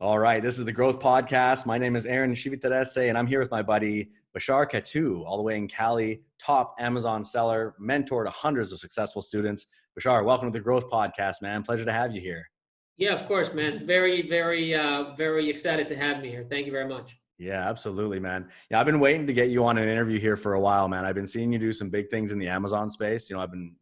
All right, this is the Growth Podcast. My name is Aaron Shiviterese, and I'm here with my buddy BJKU, all the way in Cali, top Amazon seller, mentor to hundreds of successful students. Bashar, welcome to the Growth Podcast, man. Pleasure to have you here. Yeah, of course, man. Very excited to have me here. Thank you very much. Yeah, absolutely, man. Yeah, I've been waiting to get you on an interview here for a while, man. I've been seeing you do some big things in the Amazon space. I've been,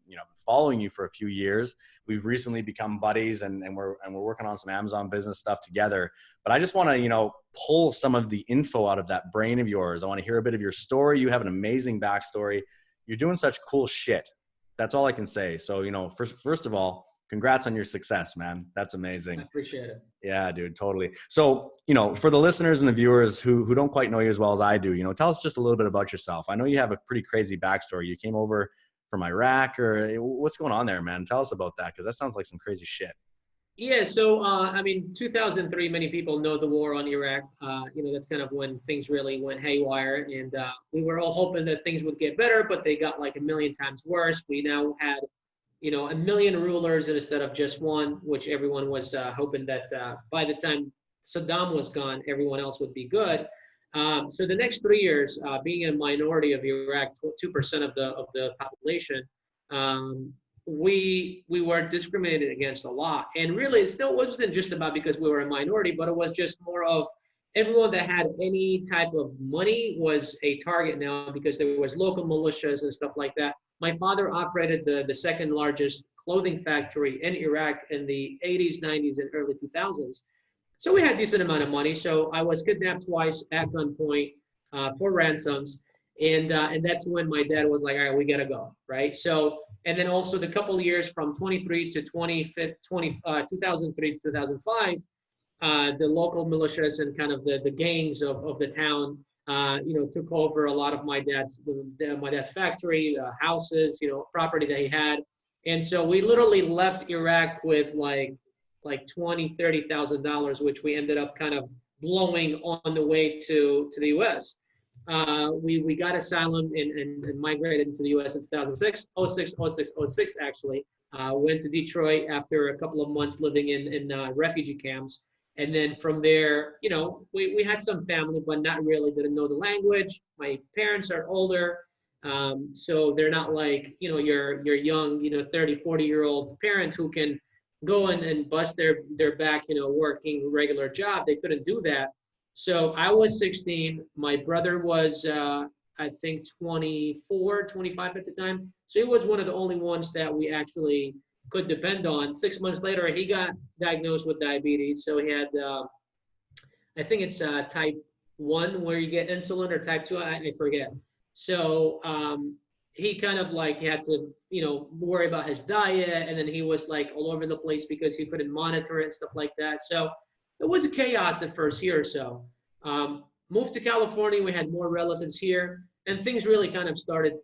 following you for a few years. We've recently become buddies and we're working on some Amazon business stuff together. But I just want to, pull some of the info out of that brain of yours. I want to hear a bit of your story. You have an amazing backstory. You're doing such cool shit. That's all I can say. So, first of all, congrats on your success, man. That's amazing. I appreciate it. Yeah, dude, totally. So, for the listeners and the viewers who don't quite know you as well as I do, tell us just a little bit about yourself. I know you have a pretty crazy backstory. You came over from Iraq, or what's going on there, man? Tell us about that, because that sounds like some crazy shit. Yeah, so 2003, many people know the war on Iraq. That's kind of when things really went haywire, and we were all hoping that things would get better, but they got like a million times worse. We now had a million rulers instead of just one, which everyone was hoping that by the time Saddam was gone, everyone else would be good. So the next 3 years, being a minority of Iraq, 2% of the population, we were discriminated against a lot. And really, it still wasn't just about because we were a minority, but it was just more of everyone that had any type of money was a target now, because there was local militias and stuff like that. My father operated the second largest clothing factory in Iraq in the 80s, 90s, and early 2000s. So we had a decent amount of money. So I was kidnapped twice at gunpoint for ransoms. And that's when my dad was like, all right, we got to go, right? So, and then also the couple of years from 2003 to 2003 to 2005, the local militias and kind of the gangs of the town, took over a lot of my dad's factory, houses, property that he had. And so we literally left Iraq with like $20,000-$30,000, which we ended up kind of blowing on the way to the U.S. We got asylum and migrated into the U.S. in 2006, 06 actually. Went to Detroit after a couple of months living in refugee camps. And then from there, we had some family, but not really, didn't know the language. My parents are older. So they're not like, your young, 30, 40-year-old parent who can go and bust their back, working regular job. They couldn't do that. So I was 16. My brother was, I think, 24, 25 at the time. So he was one of the only ones that we actually could depend on. 6 months later, he got diagnosed with diabetes. So he had, I think it's type 1 where you get insulin, or type 2, I forget. So he kind of like had to, worry about his diet. And then he was like all over the place because he couldn't monitor it and stuff like that. So it was a chaos the first year or so. Moved to California. We had more relatives here. And things really kind of started,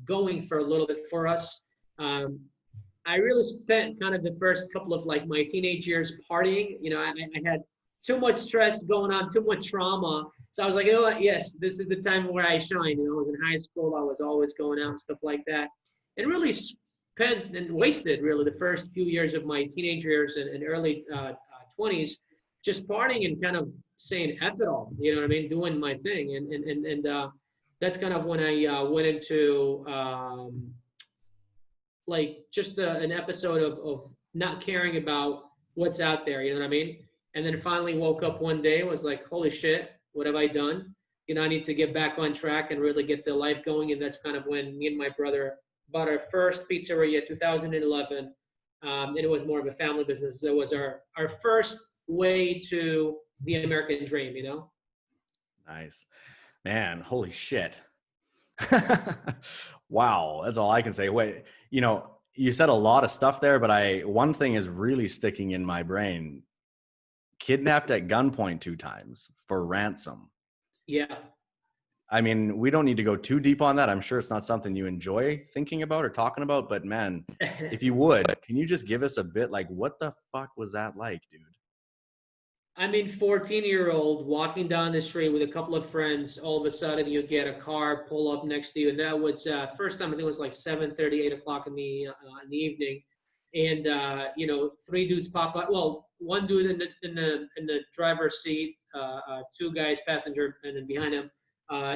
going for a little bit for us. I really spent kind of the first couple of like my teenage years partying. I had too much stress going on, too much trauma. So I was like, what? Yes, this is the time where I shine. I was in high school. I was always going out and stuff like that. And really spent and wasted really the first few years of my teenage years and early 20s just partying and kind of saying F it all, you know what I mean? Doing my thing. And that's kind of when I went into like just an episode of not caring about what's out there, you know what I mean? And then finally woke up one day and was like, holy shit, what have I done? I need to get back on track and really get the life going. And that's kind of when me and my brother bought our first pizzeria, 2011. And it was more of a family business. It was our first way to the American dream, Nice, man. Holy shit. Wow. That's all I can say. Wait, you said a lot of stuff there, but one thing is really sticking in my brain. Kidnapped at gunpoint 2 times for ransom. Yeah. I mean, we don't need to go too deep on that. I'm sure it's not something you enjoy thinking about or talking about, but man, if you would, can you just give us a bit like, what the fuck was that like, dude? 14-year-old walking down the street with a couple of friends, all of a sudden you get a car pull up next to you. And that was first time, I think it was like 7:30, 8 o'clock in the evening. and you know, three dudes pop up. Well, one dude in the driver's seat, two guys passenger, and then behind him,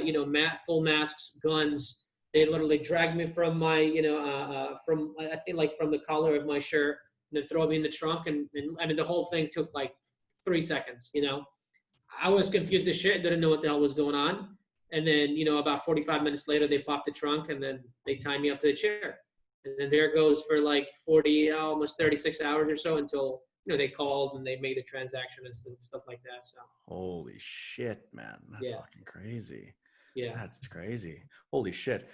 you know, full masks, guns. They literally dragged me from my, you know, from I think like from the collar of my shirt, and then throw me in the trunk, and I mean the whole thing took like 3 seconds. You know, I was confused as shit, didn't know what the hell was going on. And then, you know, about 45 minutes later, they popped the trunk and then they tied me up to the chair. And then there it goes for like 40, almost 36 hours or so until, you know, they called and they made a transaction and stuff like that. So. Holy shit, man. That's fucking crazy. Yeah. That's crazy. Holy shit.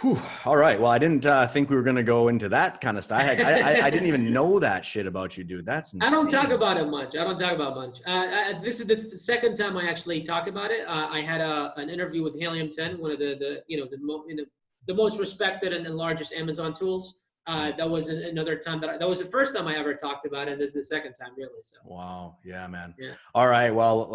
Whew. All right. Well, I didn't think we were going to go into that kind of stuff. I didn't even know that shit about you, dude. That's insane. I don't talk about it much. This is the second time I actually talk about it. I had an interview with Helium 10, one of the most respected and the largest Amazon tools. That was another time that was the first time I ever talked about it. And this is the second time, really. So. Wow. Yeah, man. Yeah. All right. Well,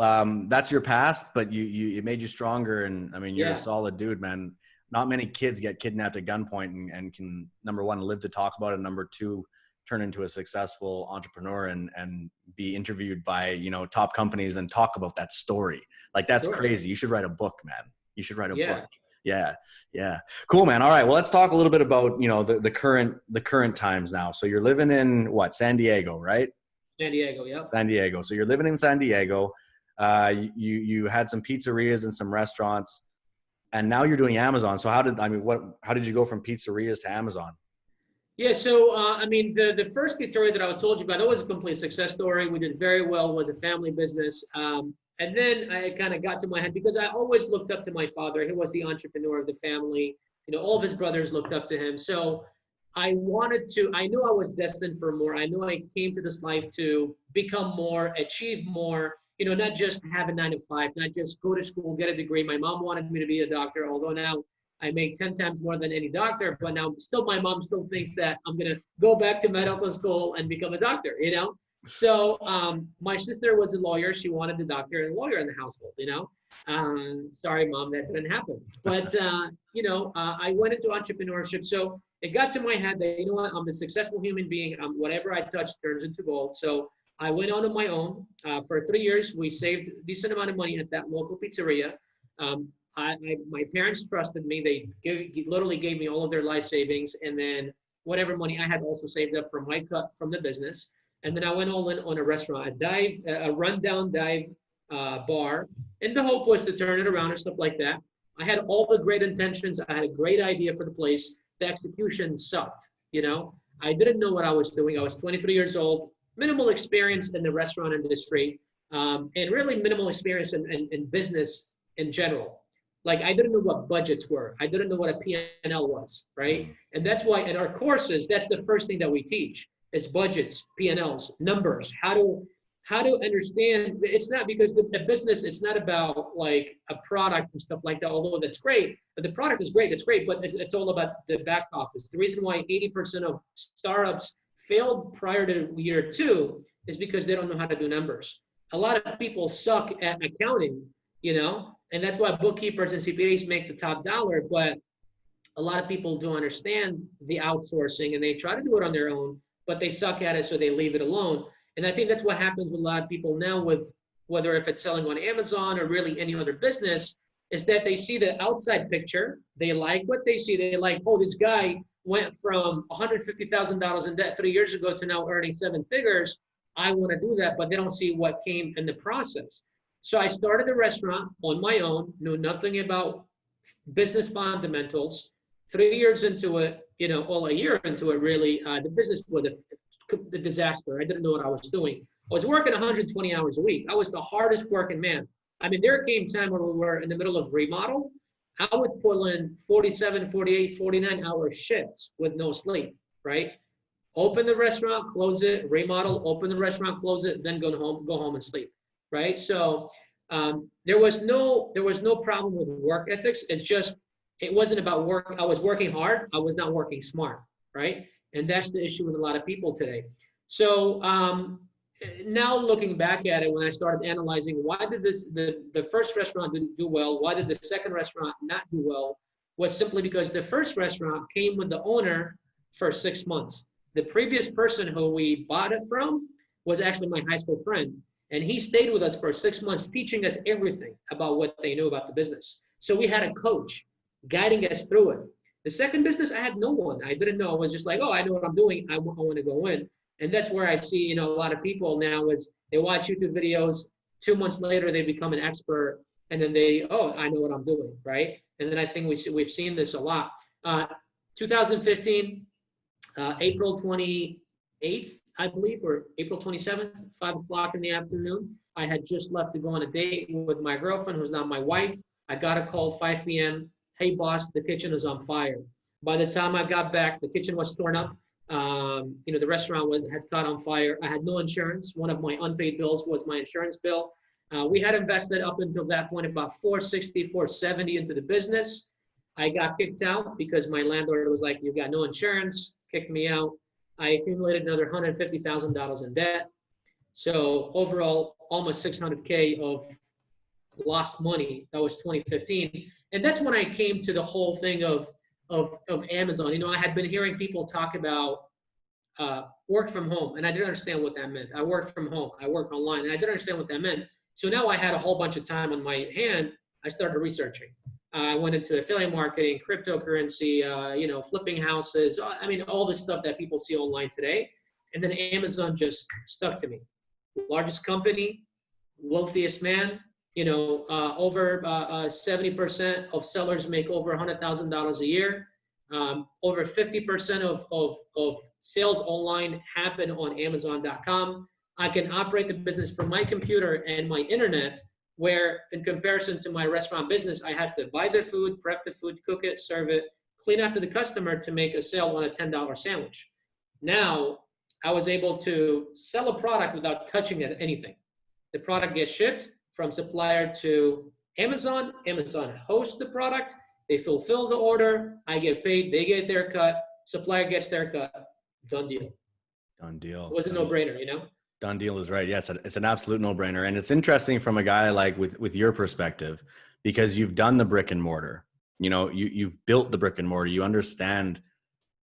that's your past, but it made you stronger. And I mean, you're a solid dude, man. Not many kids get kidnapped at gunpoint and can, number one, live to talk about it. Number two, turn into a successful entrepreneur and be interviewed by, you know, top companies and talk about that story. Like, that's crazy. You should write a book, man. You should write a book. Yeah. Yeah. Cool, man. All right. Well, let's talk a little bit about, you know, the current times now. So you're living in what? San Diego, right? San Diego. Yeah. San Diego. So you're living in San Diego. You had some pizzerias and some restaurants, and now you're doing Amazon. So how did you go from pizzerias to Amazon? Yeah, so I mean, the first pizzeria that I told you about, that was a complete success story. We did very well. It was a family business. And then I kind of got to my head because I always looked up to my father. He was the entrepreneur of the family. You know, all of his brothers looked up to him. So I knew I was destined for more. I knew I came to this life to become more, achieve more, you know, not just have a 9-to-5, not just go to school, get a degree. My mom wanted me to be a doctor, although now I make 10 times more than any doctor, but now still my mom still thinks that I'm going to go back to medical school and become a doctor, you know? So my sister was a lawyer. She wanted a doctor and a lawyer in the household, you know? Sorry, Mom, that didn't happen. But, you know, I went into entrepreneurship. So it got to my head that, you know what, I'm a successful human being. Whatever I touch turns into gold. So I went on my own. For 3 years, we saved a decent amount of money at that local pizzeria. My parents trusted me. They literally gave me all of their life savings, and then whatever money I had also saved up from my cut from the business. And then I went all in on a restaurant, a rundown dive bar. And the hope was to turn it around and stuff like that. I had all the great intentions. I had a great idea for the place. The execution sucked, you know. I didn't know what I was doing. I was 23 years old, minimal experience in the restaurant industry, and really minimal experience in business in general. Like, I didn't know what budgets were. I didn't know what a P&L was, right? And that's why in our courses, that's the first thing that we teach is budgets, P&Ls, numbers, how to understand. It's not because the business, it's not about like a product and stuff like that, although that's great. But the product is great, that's great, but it's all about the back office. The reason why 80% of startups failed prior to year 2 is because they don't know how to do numbers. A lot of people suck at accounting, you know, and that's why bookkeepers and CPAs make the top dollar, but a lot of people don't understand the outsourcing and they try to do it on their own, but they suck at it, so they leave it alone. And I think that's what happens with a lot of people now, with whether if it's selling on Amazon or really any other business, is that they see the outside picture. They like what they see. They like, oh, this guy went from $150,000 in debt 3 years ago to now earning 7 figures. I want to do that, but they don't see what came in the process. So I started a restaurant on my own, knew nothing about business fundamentals. 3 years into it, you know, well, a year into it, really, the business was a disaster. I didn't know what I was doing. I was working 120 hours a week. I was the hardest working man. I mean, there came time where we were in the middle of remodel. I would pull in 47, 48, 49-hour shifts with no sleep, right? Open the restaurant, close it, remodel, open the restaurant, close it, then go home and sleep, right? So there was no problem with work ethics. It's just, it wasn't about work. I was working hard. I was not working smart, right? And that's the issue with a lot of people today. So now looking back at it, when I started analyzing why did the first restaurant didn't do well, why did the second restaurant not do well, was simply because the first restaurant came with the owner for 6 months. The previous person who we bought it from was actually my high school friend. And he stayed with us for 6 months, teaching us everything about what they knew about the business. So we had a coach guiding us through it. The second business, I had no one. I didn't know. I was just like, oh, I know what I'm doing. I want to go in. And that's where I see, you know, a lot of people now is they watch YouTube videos. 2 months later, they become an expert. And then they, oh, I know what I'm doing, right? And then I think we've seen this a lot. 2015, April 28th, I believe, or April 27th, 5 o'clock in the afternoon. I had just left to go on a date with my girlfriend, who's now my wife. I got a call 5 p.m. Hey, boss, the kitchen is on fire. By the time I got back, the kitchen was torn up. You know, the restaurant had caught on fire. I had no insurance. One of my unpaid bills was my insurance bill. We had invested up until that point about $460, $470 into the business. I got kicked out because my landlord was like, "You got no insurance," kicked me out. I accumulated another $150,000 in debt. So overall, almost 600K of lost money. That was 2015. And that's when I came to the whole thing of Amazon. You know, I had been hearing people talk about work from home, and I didn't understand what that meant. I work from home, I work online, and I didn't understand what that meant. So now I had a whole bunch of time on my hand. I started researching. I went into affiliate marketing, cryptocurrency, you know, flipping houses. I mean, all the stuff that people see online today. And then Amazon just stuck to me. Largest company, wealthiest man. You know, over 70% of sellers make over $100,000 a year. Over 50% of sales online happen on Amazon.com. I can operate the business from my computer and my internet, where in comparison to my restaurant business, I had to buy the food, prep the food, cook it, serve it, clean after the customer to make a sale on a $10 sandwich. Now, I was able to sell a product without touching anything. The product gets shipped from supplier to Amazon. Amazon hosts the product. They fulfill the order. I get paid. They get their cut. Supplier gets their cut. Done deal. Done deal. It was a no-brainer, you know? Done deal is right. Yeah, it's an absolute no-brainer. And it's interesting from a guy like with your perspective, because you've done the brick and mortar. You know, you've built the brick and mortar. You understand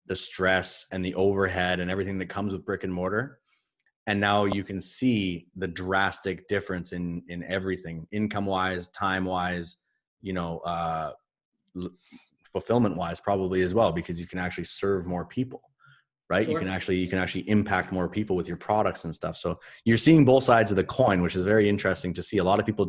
the stress and the overhead and everything that comes with brick and mortar. And now you can see the drastic difference in everything, income-wise, time-wise, you know, fulfillment-wise probably as well, because you can actually serve more people. Right. Sure. You can actually impact more people with your products and stuff. So you're seeing both sides of the coin, which is very interesting to see. A lot of people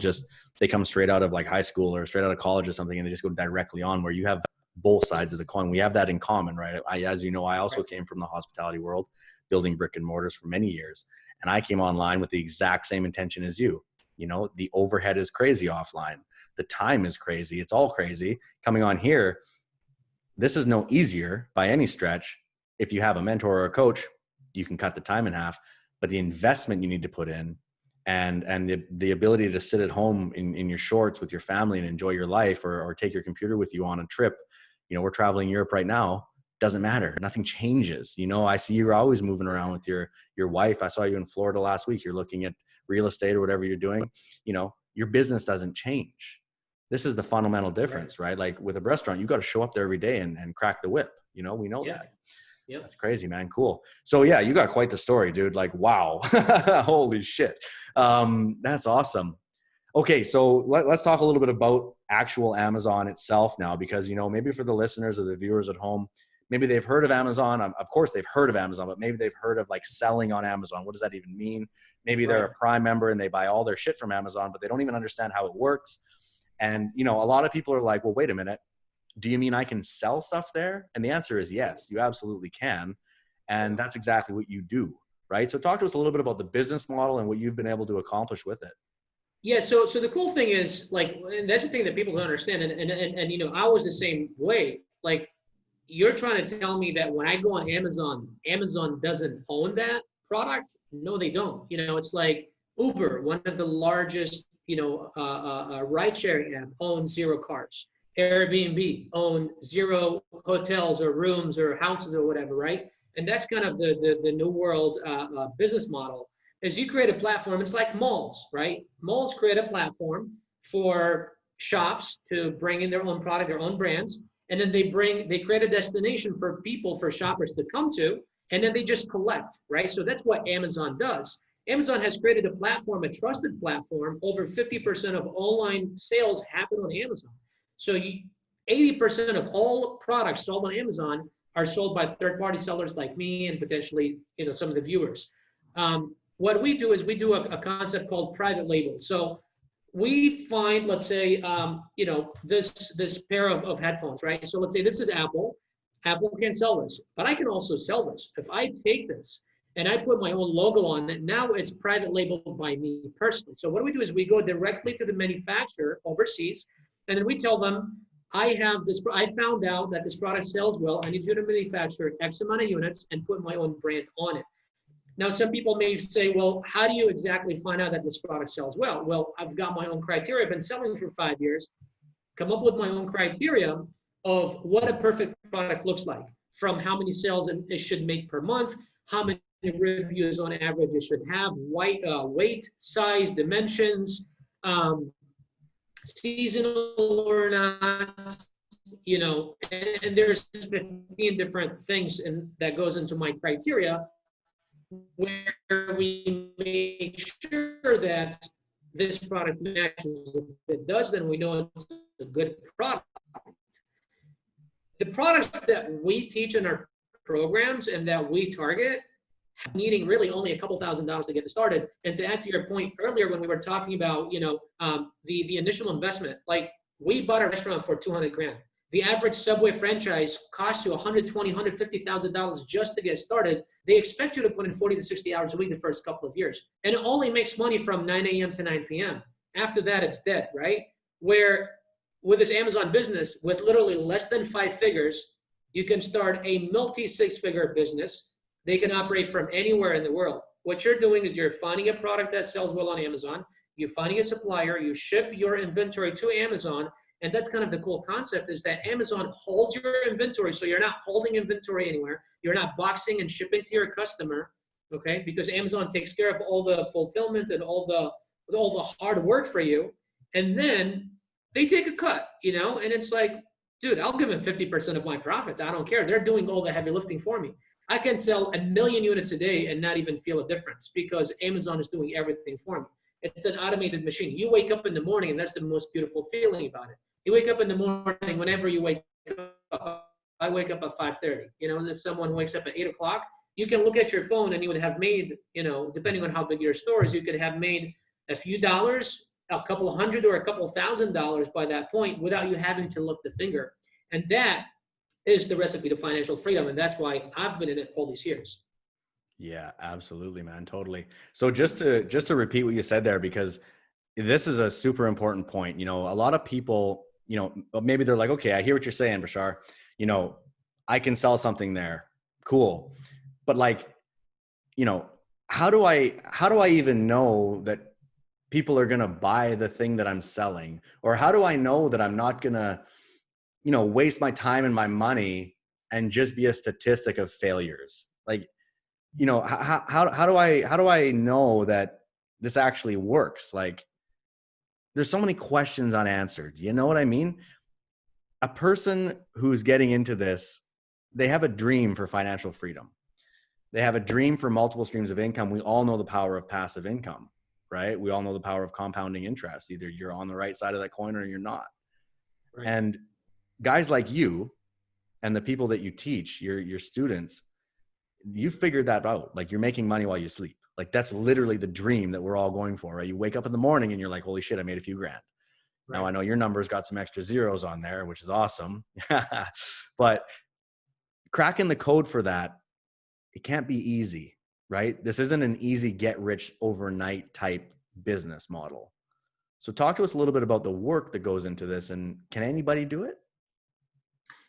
they come straight out of like high school or straight out of college or something, and they just go directly on, where you have both sides of the coin. We have that in common, right? As you know, I also came from the hospitality world, building brick and mortars for many years. And I came online with the exact same intention as you. You know, the overhead is crazy offline. The time is crazy. It's all crazy. Coming on here, this is no easier by any stretch. If you have a mentor or a coach, you can cut the time in half, but the investment you need to put in and the ability to sit at home in your shorts with your family and enjoy your life, or take your computer with you on a trip. You know, we're traveling Europe right now. Doesn't matter. Nothing changes. You know, I see you're always moving around with your wife. I saw you in Florida last week. You're looking at real estate or whatever you're doing. You know, your business doesn't change. This is the fundamental difference, right? Like with a restaurant, you got to show up there every day and crack the whip. You know, we know that. Yep. That's crazy, man. Cool. So yeah, you got quite the story, dude. Like, wow. Holy shit. That's awesome. Okay. So let's talk a little bit about actual Amazon itself now, because, you know, maybe for the listeners or the viewers at home, maybe they've heard of Amazon. Of course they've heard of Amazon, but maybe they've heard of like selling on Amazon. What does that even mean? Maybe they're a Prime member and they buy all their shit from Amazon, but they don't even understand how it works. And, you know, a lot of people are like, well, wait a minute. Do you mean I can sell stuff there? And the answer is yes, you absolutely can. And that's exactly what you do, right? So talk to us a little bit about the business model and what you've been able to accomplish with it. Yeah, so the cool thing is, like, and that's the thing that people don't understand. And you know, I was the same way. Like, you're trying to tell me that when I go on Amazon, Amazon doesn't own that product? No, they don't. You know, it's like Uber, one of the largest, you know, ride-sharing app, owns 0 cars. Airbnb own 0 hotels or rooms or houses or whatever, right? And that's kind of the new world business model. Is you create a platform. It's like malls, right? Malls create a platform for shops to bring in their own product, their own brands, and then they create a destination for people, for shoppers to come to, and then they just collect, right? So that's what Amazon does. Amazon has created a platform, a trusted platform. Over 50% of online sales happen on Amazon. So 80% of all products sold on Amazon are sold by third-party sellers like me and potentially, some of the viewers. What we do is we do a concept called private label. So we find, let's say, this pair of headphones, right? So let's say this is Apple. Apple can sell this, but I can also sell this. If I take this and I put my own logo on it, now it's private labeled by me personally. So what we do is we go directly to the manufacturer overseas, and then we tell them, I found out that this product sells well. I need you to manufacture X amount of units and put my own brand on it. Now, some people may say, well, how do you exactly find out that this product sells well? Well, I've got my own criteria. I've been selling for 5 years, come up with my own criteria of what a perfect product looks like, from how many sales it should make per month, how many reviews on average it should have, weight, size, dimensions, seasonal or not, and there's 15 different things that goes into my criteria, where we make sure that this product matches. If it does, then we know it's a good product. The products that we teach in our programs and that we target, needing really only a couple $1,000s to get started. And to add to your point earlier, when we were talking about, the initial investment, like we bought a restaurant for 200 grand. The average Subway franchise costs you $120,000, $150,000 just to get started. They expect you to put in 40 to 60 hours a week the first couple of years. And it only makes money from 9 a.m. to 9 p.m. After that, it's dead, right? Where with this Amazon business, with literally less than 5 figures, you can start a multi-6-figure business. They can operate from anywhere in the world. What you're doing is you're finding a product that sells well on Amazon. You're finding a supplier. You ship your inventory to Amazon. And that's kind of the cool concept, is that Amazon holds your inventory. So you're not holding inventory anywhere. You're not boxing and shipping to your customer, okay? Because Amazon takes care of all the fulfillment and all the hard work for you. And then they take a cut, and it's like, dude, I'll give them 50% of my profits. I don't care. They're doing all the heavy lifting for me. I can sell 1 million units a day and not even feel a difference because Amazon is doing everything for me. It's an automated machine. You wake up in the morning, and that's the most beautiful feeling about it. You wake up in the morning, whenever you wake up, I wake up at 5:30. If someone wakes up at 8 o'clock, you can look at your phone and you would have made, depending on how big your store is, you could have made a few dollars, a couple hundred or a couple $1,000s by that point without you having to lift a finger. And that is the recipe to financial freedom. And that's why I've been in it all these years. Yeah, absolutely, man. Totally. So just to repeat what you said there, because this is a super important point. A lot of people, maybe they're like, okay, I hear what you're saying, Bashar. I can sell something there. Cool. But how do I even know that people are going to buy the thing that I'm selling? Or how do I know that I'm not going to, waste my time and my money and just be a statistic of failures? How do I know that this actually works? There's so many questions unanswered. You know what I mean? A person who's getting into this, they have a dream for financial freedom. They have a dream for multiple streams of income. We all know the power of passive income, right? We all know the power of compounding interest. Either you're on the right side of that coin or you're not. Right. And guys like you and the people that you teach, your students, you figured that out. You're making money while you sleep. That's literally the dream that we're all going for, right? You wake up in the morning and you're like, holy shit, I made a few grand. Right. Now I know your numbers got some extra zeros on there, which is awesome. But cracking the code for that, it can't be easy, right? This isn't an easy get rich overnight type business model. So talk to us a little bit about the work that goes into this, and can anybody do it?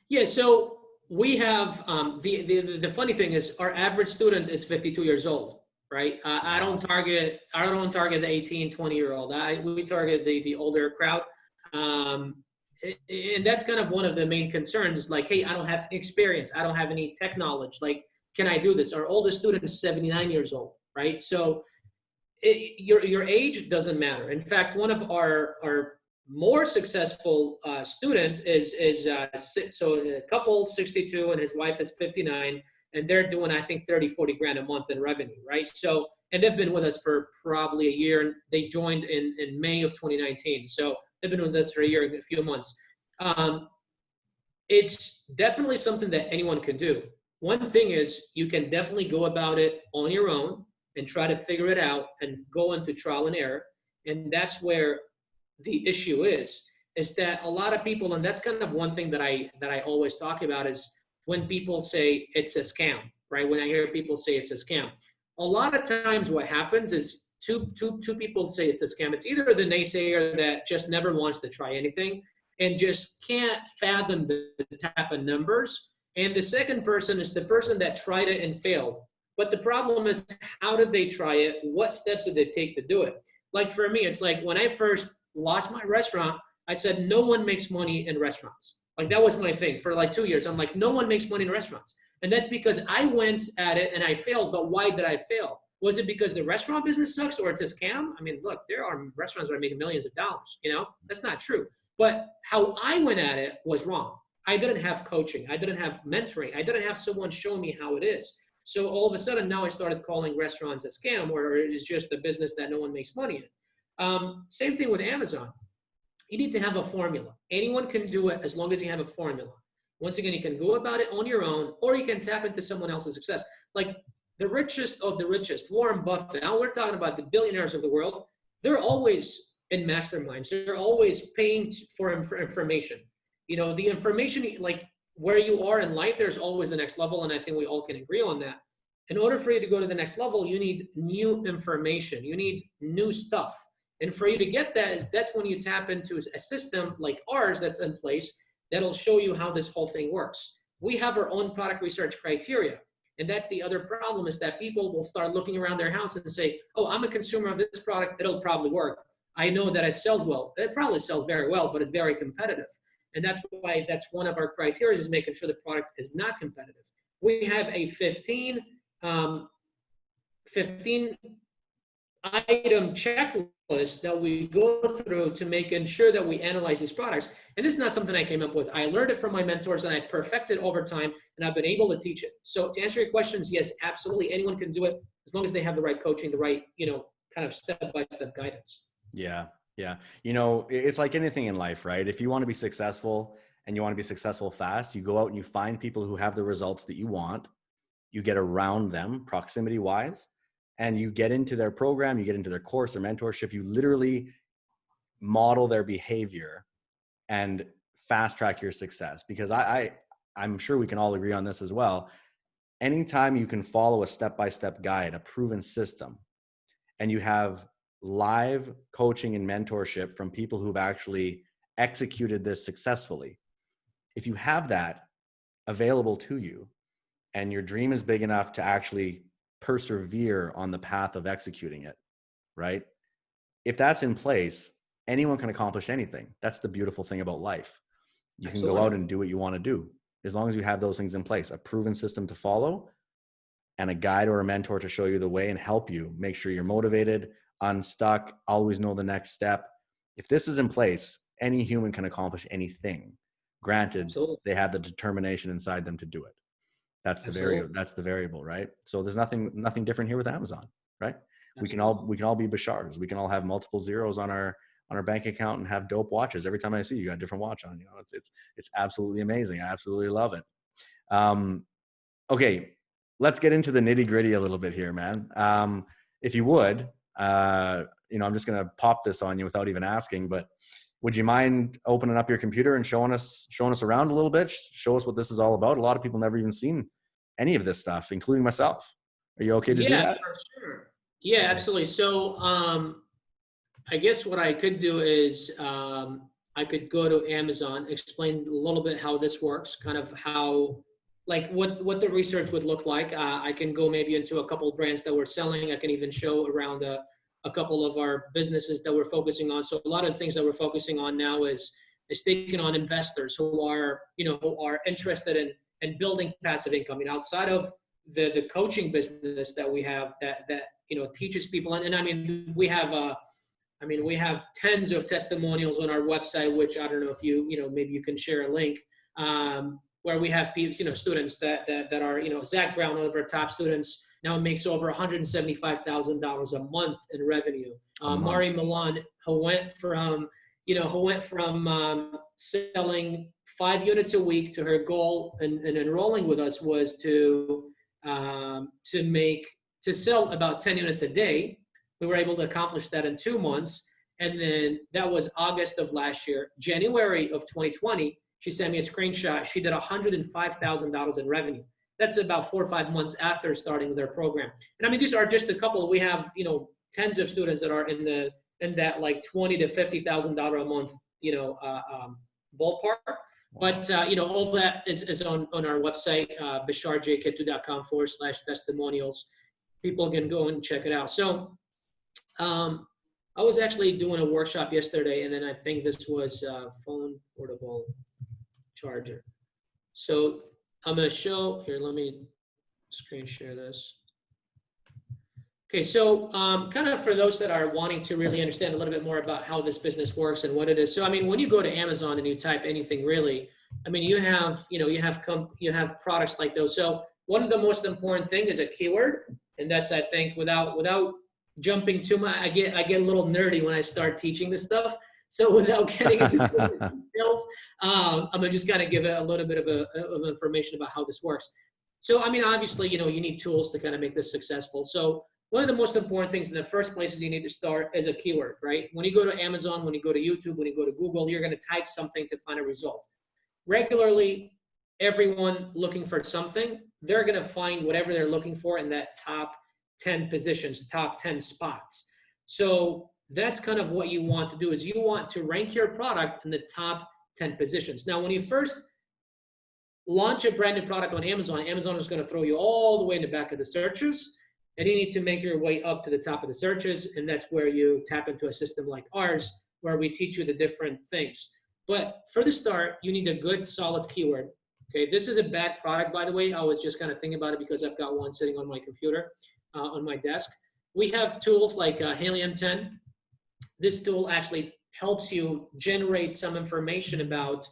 Yeah, so we have, the funny thing is our average student is 52 years old, right? I don't target the 18, 20-year-old. We target the older crowd. And that's kind of one of the main concerns, hey, I don't have experience. I don't have any tech knowledge. Can I do this? Our oldest student is 79 years old, right? So your age doesn't matter. In fact, one of our more successful student is a couple, 62, and his wife is 59, and they're doing, I think, 30, 40 grand a month in revenue, right? So, and they've been with us for probably a year, and they joined in May of 2019. So they've been with us for a year and a few months. It's definitely something that anyone can do. One thing is you can definitely go about it on your own and try to figure it out and go into trial and error. And that's where the issue is that a lot of people, and that's kind of one thing that I always talk about, is when people say it's a scam, right? When I hear people say it's a scam, a lot of times what happens is two people say it's a scam. It's either the naysayer that just never wants to try anything and just can't fathom the type of numbers. And the second person is the person that tried it and failed. But the problem is, how did they try it? What steps did they take to do it? Like for me, it's like when I first lost my restaurant, I said, no one makes money in restaurants. Like that was my thing for like 2 years. I'm like, no one makes money in restaurants. And that's because I went at it and I failed. But why did I fail? Was it because the restaurant business sucks or it's a scam? I mean, look, there are restaurants that are making millions of dollars. That's not true. But how I went at it was wrong. I didn't have coaching. I didn't have mentoring. I didn't have someone show me how it is. So all of a sudden now I started calling restaurants a scam, or it is just a business that no one makes money in. Same thing with Amazon. You need to have a formula. Anyone can do it as long as you have a formula. Once again, you can go about it on your own, or you can tap into someone else's success. Like the richest of the richest, Warren Buffett. Now we're talking about the billionaires of the world. They're always in masterminds. They're always paying for information. The information, like where you are in life, there's always the next level. And I think we all can agree on that. In order for you to go to the next level, you need new information. You need new stuff. And for you to get that's when you tap into a system like ours that's in place that'll show you how this whole thing works. We have our own product research criteria. And that's the other problem, is that people will start looking around their house and say, oh, I'm a consumer of this product. It'll probably work. I know that it sells well. It probably sells very well, but it's very competitive. And that's why that's one of our criteria, is making sure the product is not competitive. We have a 15 item checklist that we go through to making sure that we analyze these products. And this is not something I came up with. I learned it from my mentors and I perfected over time, and I've been able to teach it. So to answer your questions, yes, absolutely. Anyone can do it as long as they have the right coaching, the right, kind of step-by-step guidance. Yeah. Yeah. It's like anything in life, right? If you want to be successful and you want to be successful fast, you go out and you find people who have the results that you want. You get around them proximity wise, and you get into their program, you get into their course, their mentorship, you literally model their behavior and fast track your success. Because I'm sure we can all agree on this as well. Anytime you can follow a step-by-step guide, a proven system, and you have live coaching and mentorship from people who've actually executed this successfully, if you have that available to you and your dream is big enough to actually persevere on the path of executing it, right? If that's in place, anyone can accomplish anything. That's the beautiful thing about life. You can go out and do what you want to do as long as you have those things in place, a proven system to follow and a guide or a mentor to show you the way and help you make sure you're motivated, unstuck, always know the next step. If this is in place, any human can accomplish anything. Granted, they have the determination inside them to do it. That's the variable, right? So there's nothing different here with Amazon, right? Absolutely. We can all be Bashars. We can all have multiple zeros on our bank account and have dope watches. Every time I see you got a different watch on. It's absolutely amazing. I absolutely love it. Okay, let's get into the nitty gritty a little bit here, man. If you would, I'm just gonna pop this on you without even asking, but would you mind opening up your computer and showing us around a little bit? Show us what this is all about. A lot of people never even seen any of this stuff, including myself. Are you okay to do that? Yeah, for sure. Yeah, absolutely. So I guess what I could do is I could go to Amazon, explain a little bit how this works, kind of how, like what the research would look like. I can go maybe into a couple of brands that we're selling. I can even show around a couple of our businesses that we're focusing on. So a lot of things that we're focusing on now is taking on investors who are interested in building passive income. Outside of the coaching business that we have that teaches people, and I mean we have tens of testimonials on our website, which I don't know if maybe you can share a link, where we have students that are, Zach Brown, one of our top students, now makes over $175,000 a month in revenue. Mari Milan, who went from selling 5 units a week to her goal and enrolling with us was to sell about 10 units a day. We were able to accomplish that in 2 months. And then that was August of last year. January of 2020, she sent me a screenshot. She did $105,000 in revenue. That's about 4 or 5 months after starting their program. And I mean, these are just a couple. We have, tens of students that are in that like $20,000 to $50,000 a month, ballpark. But, all that is on our website, bisharjk2.com/testimonials. People can go and check it out. So I was actually doing a workshop yesterday, and then I think this was phone portable charger. So I'm going to show here. Let me screen share this. Okay, so kind of for those that are wanting to really understand a little bit more about how this business works and what it is. So I mean, when you go to Amazon and you type anything really, I mean, you have products like those. So one of the most important thing is a keyword, and that's, I think, without jumping too much, I get a little nerdy when I start teaching this stuff. So without getting into too much details, I'm just gonna give a little bit of information about how this works. So I mean, obviously, you need tools to kind of make this successful. So one of the most important things in the first place is you need to start as a keyword, right? When you go to Amazon, when you go to YouTube, when you go to Google, you're gonna type something to find a result. Regularly, everyone looking for something, they're gonna find whatever they're looking for in that top 10 positions, top 10 spots. So that's kind of what you want to do, is you want to rank your product in the top 10 positions. Now, when you first launch a brand new product on Amazon, Amazon is going to throw you all the way in the back of the searches, and you need to make your way up to the top of the searches, and that's where you tap into a system like ours, where we teach you the different things. But for the start, you need a good, solid keyword. Okay, this is a bad product, by the way. I was just kind of thinking about it because I've got one sitting on my computer, on my desk. We have tools like Helium 10. This tool actually helps you generate some information about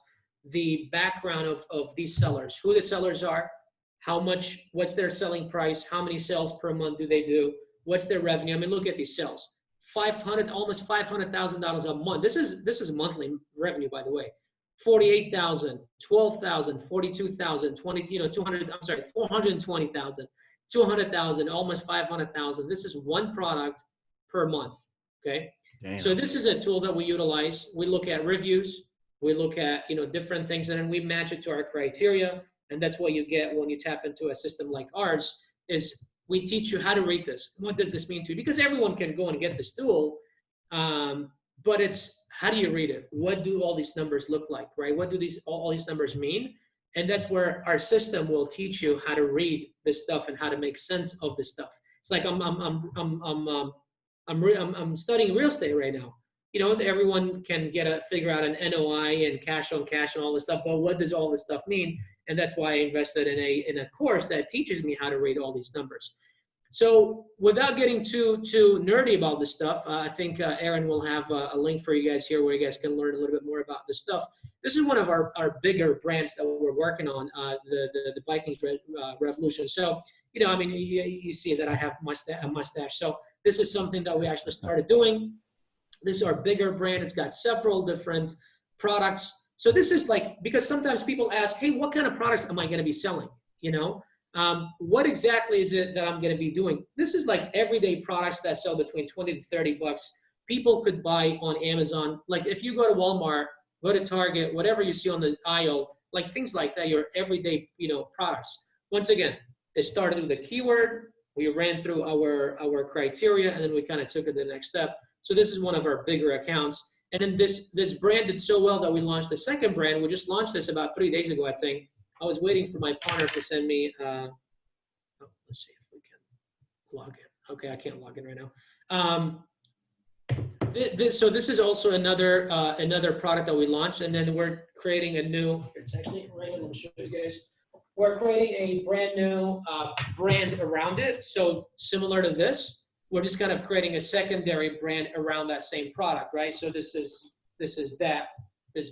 the background of these sellers, who the sellers are, what's their selling price, how many sales per month do they do, what's their revenue. I mean, look at these sales, almost $500,000 a month. This is monthly revenue, by the way. 48,000, 12,000, 42,000, 420,000, 200,000, almost 500,000. This is one product per month. Okay. Damn. So this is a tool that we utilize. We look at reviews, we look at, different things, and then we match it to our criteria. And that's what you get when you tap into a system like ours, is we teach you how to read this. What does this mean to you? Because everyone can go and get this tool, but it's, how do you read it? What do all these numbers look like, right? What do all these numbers mean? And that's where our system will teach you how to read this stuff and how to make sense of this stuff. It's like I'm studying real estate right now. Everyone can figure out an NOI and cash on cash and all this stuff, but what does all this stuff mean? And that's why I invested in a course that teaches me how to read all these numbers. So without getting too nerdy about this stuff, I think Aaron will have a link for you guys here where you guys can learn a little bit more about this stuff. This is one of our bigger brands that we're working on, the Vikings Revolution. So, I mean, you see that I have a mustache. So this is something that we actually started doing. This is our bigger brand. It's got several different products. So this is like, because sometimes people ask, hey, what kind of products am I going to be selling? What exactly is it that I'm going to be doing? This is like everyday products that sell between 20 to 30 bucks. People could buy on Amazon. Like if you go to Walmart, go to Target, whatever you see on the aisle, like things like that, your everyday, products. Once again, it started with a keyword. We ran through our criteria, and then we kind of took it to the next step. So this is one of our bigger accounts. And then this brand did so well that we launched the second brand. We just launched this about 3 days ago, I think. I was waiting for my partner to send me, let's see if we can log in. Okay, I can't log in right now. So this is also another product that we launched, and then we're creating a new, it's actually right here, let me show you guys. We're creating a brand new brand around it. So similar to this, we're just kind of creating a secondary brand around that same product, right? So this is this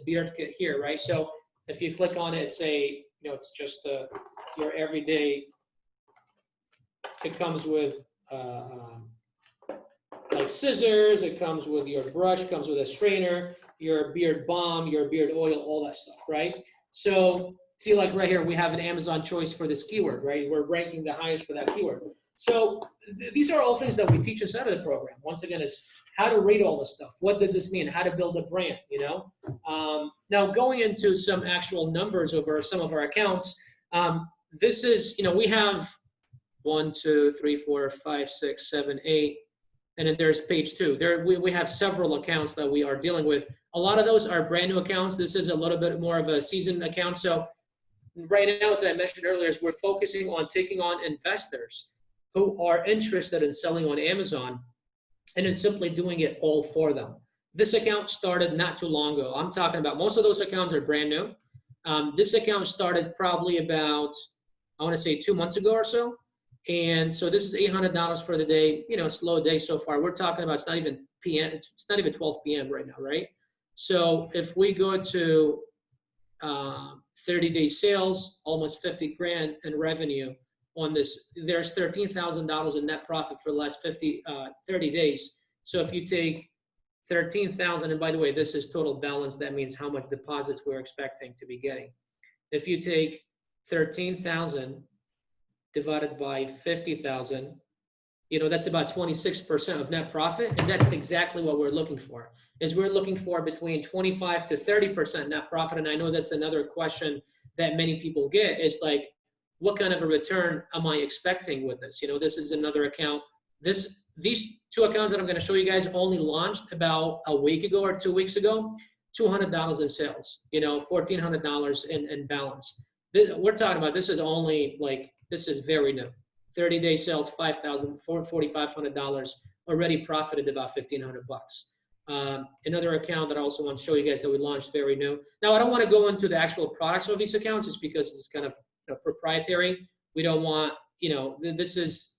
beard kit here, right? So if you click on it, it's a it's just your everyday. It comes with like scissors. It comes with your brush. Comes with a strainer, your beard balm, your beard oil, all that stuff, right? So see, like right here, we have an Amazon choice for this keyword, right? We're ranking the highest for that keyword. So these are all things that we teach inside of the program. Once again, is how to rate all this stuff. What does this mean? How to build a brand, Now going into some actual numbers over some of our accounts, this is, we have 1, 2, 3, 4, 5, 6, 7, 8. And then there's page 2. We have several accounts that we are dealing with. A lot of those are brand new accounts. This is a little bit more of a seasoned account. So right now, as I mentioned earlier, is we're focusing on taking on investors who are interested in selling on Amazon and then simply doing it all for them. This account started not too long ago. I'm talking about most of those accounts are brand new. This account started probably about, I want to say 2 months ago or so. And so this is $800 for the day, slow day so far. We're talking about, it's not even PM, it's not even 12 p.m. right now, right? So if we go to 30-day sales, almost 50 grand in revenue on this, there's $13,000 in net profit for the last 30 days. So if you take 13,000, and by the way, this is total balance, that means how much deposits we're expecting to be getting. If you take 13,000 divided by 50,000, that's about 26% of net profit. And that's exactly what we're looking for, is we're looking for between 25 to 30% net profit. And I know that's another question that many people get, is like, what kind of a return am I expecting with this? This is another account. These 2 accounts that I'm going to show you guys only launched about a week ago or 2 weeks ago, $200 in sales, $1,400 in balance. We're talking about, this is only this is very new. 30-day sales, $4,500, already profited about $1,500. Another account that I also want to show you guys that we launched very new. Now, I don't want to go into the actual products of these accounts, just because it's kind of proprietary. We don't want, this is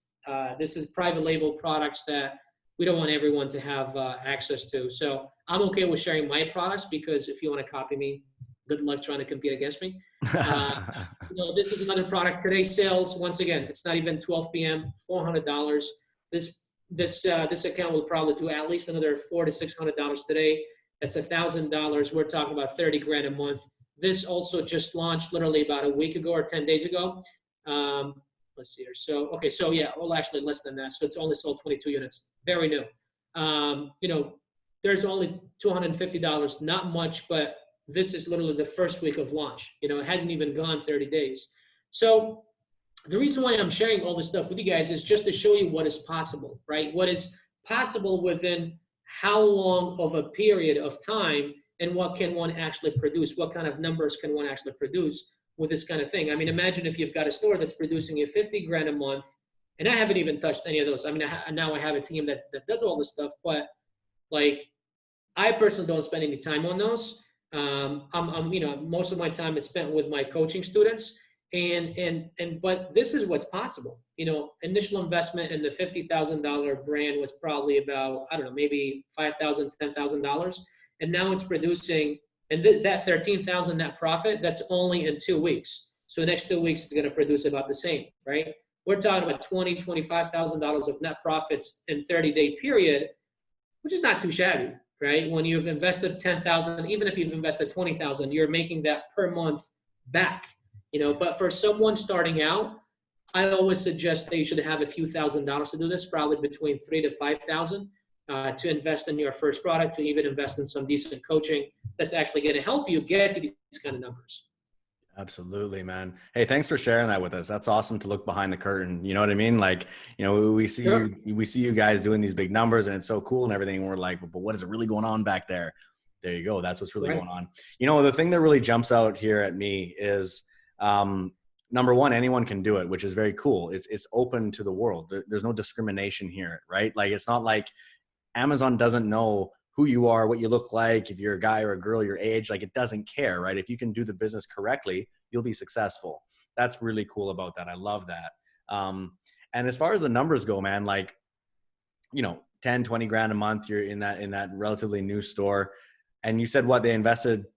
private label products that we don't want everyone to have access to. So I'm okay with sharing my products, because if you want to copy me, good luck trying to compete against me. This is another product. Today's sales, once again, it's not even 12 p.m., $400. This account will probably do at least another $400 to $600 today. That's $1,000. We're talking about 30 grand a month. This also just launched literally about a week ago or 10 days ago. Let's see here. So, okay, so yeah, well, actually less than that. So it's only sold 22 units. Very new. There's only $250, not much, but this is literally the first week of launch. It hasn't even gone 30 days. So the reason why I'm sharing all this stuff with you guys is just to show you what is possible, right? What is possible within how long of a period of time, and what can one actually produce? What kind of numbers can one actually produce with this kind of thing? I mean, imagine if you've got a store that's producing you 50 grand a month, and I haven't even touched any of those. I mean, now I have a team that does all this stuff, but I personally don't spend any time on those. Most of my time is spent with my coaching students, but this is what's possible. Initial investment in the $50,000 brand was probably about, I don't know, maybe $5,000, $10,000. And now it's producing, and that 13,000 net profit, that's only in 2 weeks. So the next 2 weeks is going to produce about the same, right? We're talking about $20,000, $25,000 of net profits in 30-day period, which is not too shabby. Right? When you've invested 10,000, even if you've invested 20,000, you're making that per month back, but for someone starting out, I always suggest that you should have a few $1,000s to do this, probably between 3,000 to 5,000 to invest in your first product, to even invest in some decent coaching that's actually going to help you get to these kind of numbers. Absolutely, man. Hey, thanks for sharing that with us. That's awesome to look behind the curtain. You know what I mean? We see you guys doing these big numbers, and it's so cool and everything. And we're like, but what is really going on back there? There you go. That's what's really going on. The thing that really jumps out here at me is, number one, anyone can do it, which is very cool. It's open to the world. There's no discrimination here, right? It's not like Amazon doesn't know who you are, what you look like, if you're a guy or a girl, your age, it doesn't care, right? If you can do the business correctly, you'll be successful. That's really cool about that. I love that. And as far as the numbers go, man, 10, 20 grand a month, you're in that relatively new store. And you said what, they invested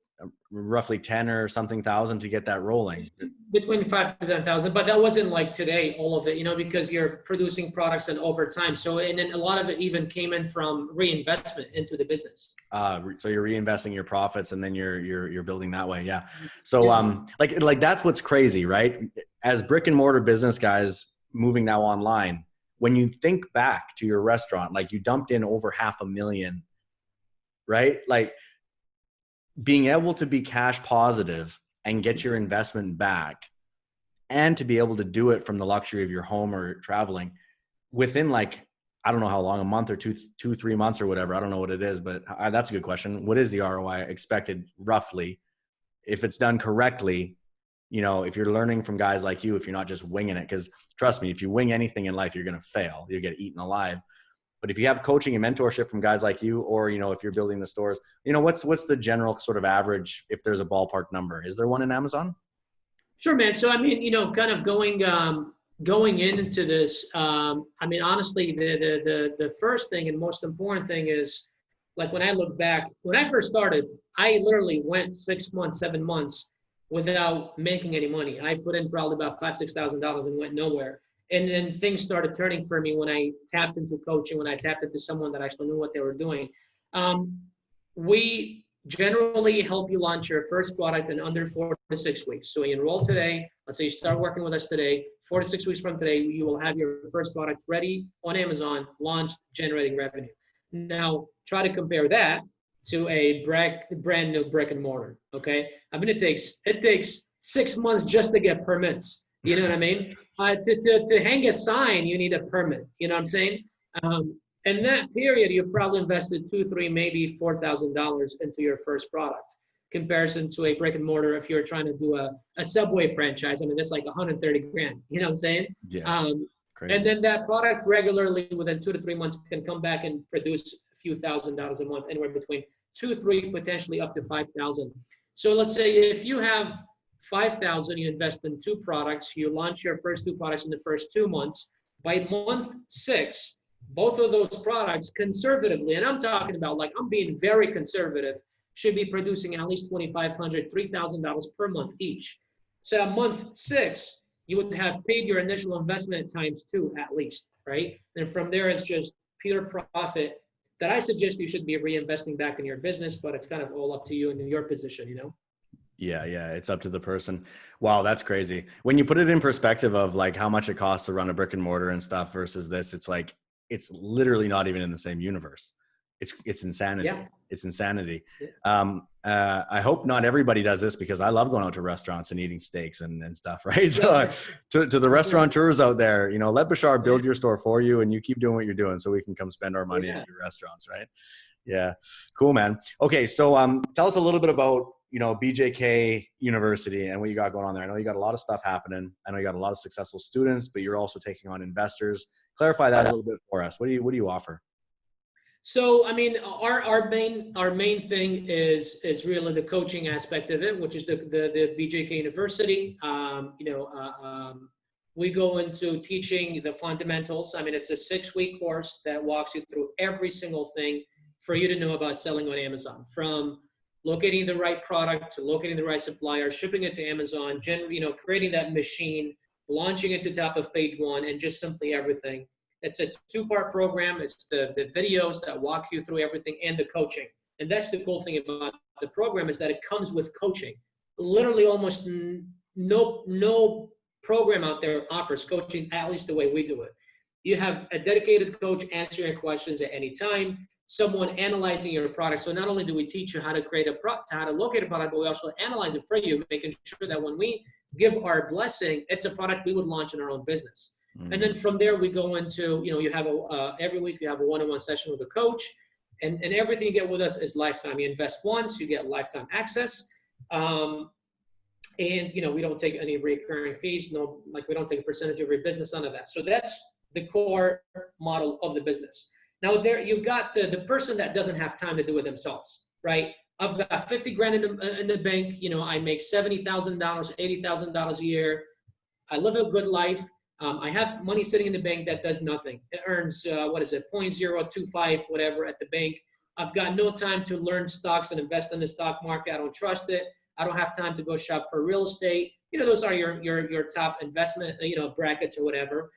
roughly 10 or something thousand to get that rolling. Between 5 to 10,000, but that wasn't like today, all of it, because you're producing products and over time. So, and then a lot of it even came in from reinvestment into the business. So you're reinvesting your profits and then you're building that way. Yeah. So, like that's what's crazy, right? As brick and mortar business guys moving now online, when you think back to your restaurant, like you dumped in over $500,000, right? Like being able to be cash positive and get your investment back and to be able to do it from the luxury of your home or traveling within like, I don't know how long, a month or 3 months or whatever. I don't know what it is, but that's a good question. What is the ROI expected roughly? If it's done correctly, if you're learning from guys like you, if you're not just winging it, because trust me, if you wing anything in life, you're going to fail. You'll get eaten alive. But if you have coaching and mentorship from guys like you, or, if you're building the stores, what's the general sort of average, if there's a ballpark number? Is there one in Amazon? Sure, man. So, I mean, kind of going into this, I mean, honestly, the first thing and most important thing is, like, when I look back, when I first started, I literally went 6 months, 7 months without making any money. I put in probably about $5,000-$6,000 and went nowhere. And then things started turning for me when I tapped into coaching, when I tapped into someone that actually knew what they were doing. We generally help you launch your first product in under 4 to 6 weeks. So you enroll today. Let's say you start working with us today. 4 to 6 weeks from today, you will have your first product ready on Amazon, launched, generating revenue. Now, try to compare that to a brand new brick and mortar. Okay, I mean, it takes 6 months just to get permits. You know what I mean? To hang a sign, you need a permit. You know what I'm saying? In that period, you've probably invested $2,000, $3,000, maybe $4,000 into your first product. Comparison to a brick and mortar, if you're trying to do a Subway franchise, I mean, that's like 130 grand. You know what I'm saying? Yeah. Crazy. And then that product regularly within 2 to 3 months can come back and produce a few $1,000s a month, anywhere between 2, 3, potentially up to 5,000. So let's say if you have 5,000, you invest in 2 products, you launch your first 2 products in the first 2 months. By month 6, both of those products conservatively, and I'm talking about, like, I'm being very conservative, should be producing at least $2,500, $3,000 per month each. So at month 6, you would have paid your initial investment times 2 at least, right? And from there, it's just pure profit that I suggest you should be reinvesting back in your business, but it's kind of all up to you and your position, Yeah. It's up to the person. Wow. That's crazy. When you put it in perspective of like how much it costs to run a brick and mortar and stuff versus this, it's like, it's literally not even in the same universe. It's insanity. Yeah. It's insanity. Yeah. I hope not everybody does this, because I love going out to restaurants and eating steaks and stuff. Right. So to the restaurateurs out there, let Bashar build your store for you, and you keep doing what you're doing so we can come spend our money at your restaurants. Right. Yeah. Cool, man. Okay. So, tell us a little bit about, BJK University and what you got going on there. I know you got a lot of stuff happening. I know you got a lot of successful students, but you're also taking on investors. Clarify that a little bit for us. What do you offer? So, I mean, our main thing is really the coaching aspect of it, which is the BJK University. We go into teaching the fundamentals. I mean, it's a 6-week course that walks you through every single thing for you to know about selling on Amazon, from locating the right product to locating the right supplier, shipping it to Amazon, creating that machine, launching it to top of page 1, and just simply everything. It's a 2-part program. It's the videos that walk you through everything and the coaching. And that's the cool thing about the program, is that it comes with coaching. Literally almost no program out there offers coaching, at least the way we do it. You have a dedicated coach answering questions at any time, someone analyzing your product. So not only do we teach you how to create how to locate a product, but we also analyze it for you, making sure that when we give our blessing, it's a product we would launch in our own business. And then from there, we go into, you have every week you have a one-on-one session with a coach, and everything you get with us is lifetime. You invest once, you get lifetime access. And, we don't take any recurring fees. We don't take a percentage of your business, none of that. So that's the core model of the business. Now there, you've got the person that doesn't have time to do it themselves, right? I've got 50 grand in the bank. I make $70,000, $80,000 a year. I live a good life. I have money sitting in the bank that does nothing. It earns, 0.025, whatever, at the bank. I've got no time to learn stocks and invest in the stock market. I don't trust it. I don't have time to go shop for real estate. Those are your top investment, brackets or whatever.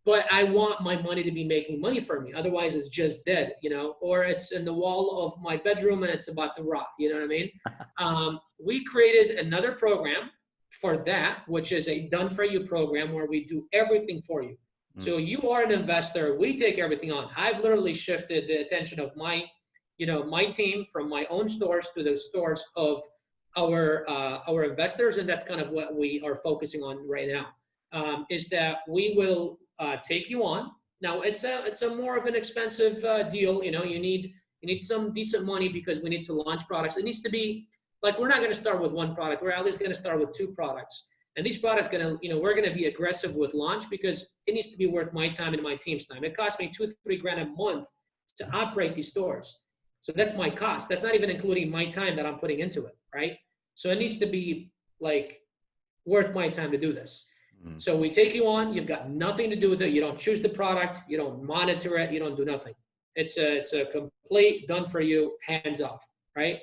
But I want my money to be making money for me. Otherwise, it's just dead, or it's in the wall of my bedroom and it's about to rot. You know what I mean? We created another program for that, which is a done-for-you program where we do everything for you. So you are an investor. We take everything on. I've literally shifted the attention of my team from my own stores to the stores of our investors, and that's kind of what we are focusing on right now. Is that we will take you on. Now it's a more of an expensive deal. You need some decent money because we need to launch products. It needs to be like, we're not going to start with one product. We're at least going to start with 2 products. And these products we're going to be aggressive with launch because it needs to be worth my time and my team's time. It costs me $2-3 grand a month to operate these stores. So that's my cost. That's not even including my time that I'm putting into it, right? So it needs to be like worth my time to do this. So we take you on. You've got nothing to do with it. You don't choose the product. You don't monitor it. You don't do nothing. It's a complete done for you, hands off, right?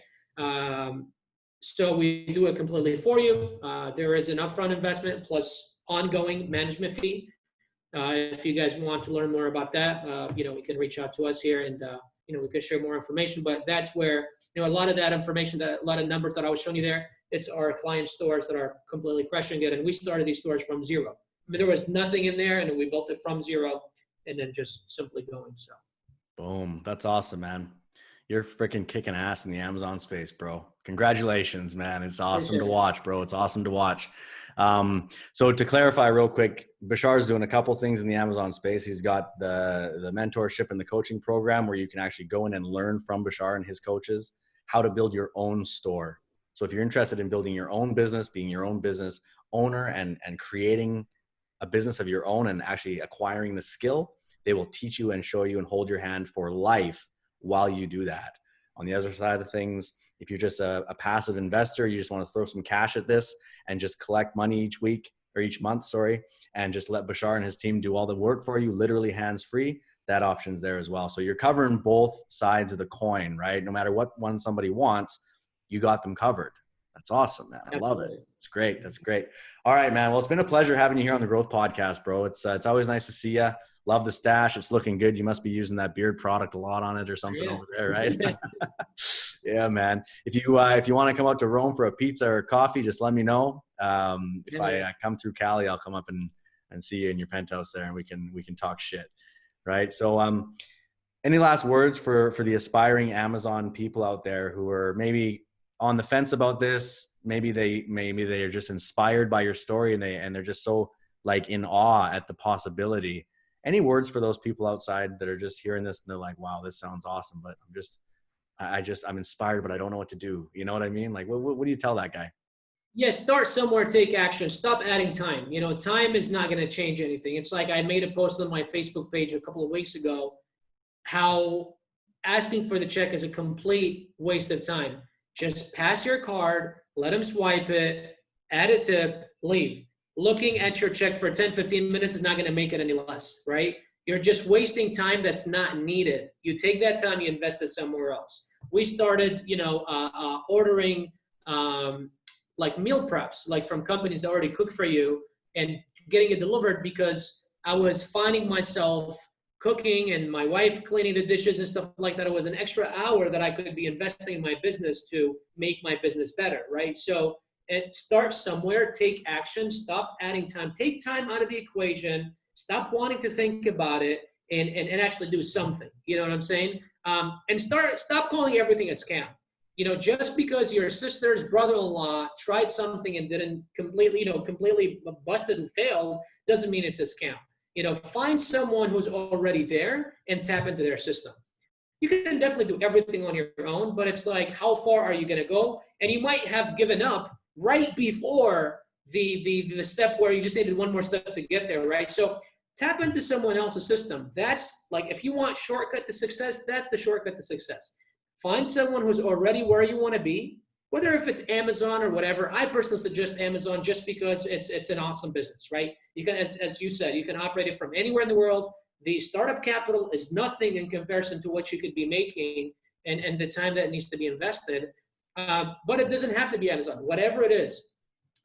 So we do it completely for you. There is an upfront investment plus ongoing management fee. If you guys want to learn more about that, we can reach out to us here and, we can share more information. But that's where, a lot of that information, a lot of numbers that I was showing you there, it's our client stores that are completely crushing it. And we started these stores from zero. I mean, there was nothing in there, and we built it from zero and then just simply going. So. Boom. That's awesome, man. You're freaking kicking ass in the Amazon space, bro. Congratulations, man. It's awesome to watch, bro. It's awesome to watch. So to clarify real quick, Bashar's doing a couple things in the Amazon space. He's got the mentorship and the coaching program where you can actually go in and learn from Bashar and his coaches how to build your own store. So if you're interested in building your own business, being your own business owner and creating a business of your own and actually acquiring the skill, they will teach you and show you and hold your hand for life while you do that. On the other side of things, if you're just a passive investor, you just want to throw some cash at this and just collect money each week or each month, and just let Bashar and his team do all the work for you, literally hands-free, that option's there as well. So you're covering both sides of the coin, right? No matter what one somebody wants, you got them covered. That's awesome, man. I love it. It's great. That's great. All right, man. Well, it's been a pleasure having you here on the Growth Podcast, bro. It's always nice to see you. Love the stash. It's looking good. You must be using that beard product a lot on it or something over there, right? Yeah, man. If you want to come out to Rome for a pizza or coffee, just let me know. If I come through Cali, I'll come up and see you in your penthouse there, and we can talk shit, right? So, any last words for the aspiring Amazon people out there who are maybe on the fence about this? Maybe they are just inspired by your story and they're just so like in awe at the possibility. Any words for those people outside that are just hearing this and they're like, wow, this sounds awesome, but I'm inspired, but I don't know what to do. You know what I mean? Like, what do you tell that guy? Yeah, start somewhere, take action. Stop adding time. Time is not going to change anything. It's like I made a post on my Facebook page a couple of weeks ago, how asking for the check is a complete waste of time. Just pass your card, let them swipe it, add a tip, leave. Looking at your check for 10, 15 minutes is not going to make it any less, right? You're just wasting time that's not needed. You take that time, you invest it somewhere else. We started, ordering like meal preps, like from companies that already cook for you and getting it delivered because I was finding myself cooking and my wife cleaning the dishes and stuff like that. It was an extra hour that I could be investing in my business to make my business better, right? So start somewhere, take action, stop adding time, take time out of the equation, stop wanting to think about it and actually do something. You know what I'm saying? And stop calling everything a scam. Just because your sister's brother-in-law tried something and didn't completely busted and failed, doesn't mean it's a scam. Find someone who's already there and tap into their system. You can definitely do everything on your own, but it's like, how far are you going to go? And you might have given up right before the step where you just needed one more step to get there, right? So tap into someone else's system. That's like, if you want shortcut to success, that's the shortcut to success. Find someone who's already where you want to be, whether if it's Amazon or whatever. I personally suggest Amazon just because it's an awesome business, right? You can, as you said, you can operate it from anywhere in the world. the startup capital is nothing in comparison to what you could be making and the time that needs to be invested. But it doesn't have to be Amazon. Whatever it is,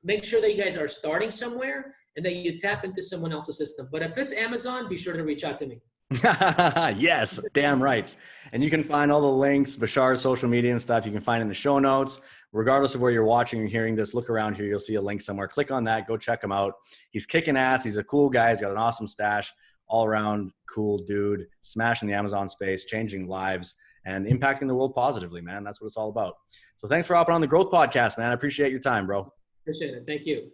make sure that you guys are starting somewhere and that you tap into someone else's system. But if it's Amazon, be sure to reach out to me. Yes, damn right. And you can find all the links, Bashar's social media and stuff, you can find in the show notes. Regardless of where you're watching or hearing this, look around here. You'll see a link somewhere. Click on that. Go check him out. He's kicking ass. He's a cool guy. He's got an awesome stash. All around cool dude. Smashing the Amazon space, changing lives, and impacting the world positively, man. That's what it's all about. So thanks for hopping on the Growth Podcast, man. I appreciate your time, bro. Appreciate it. Thank you.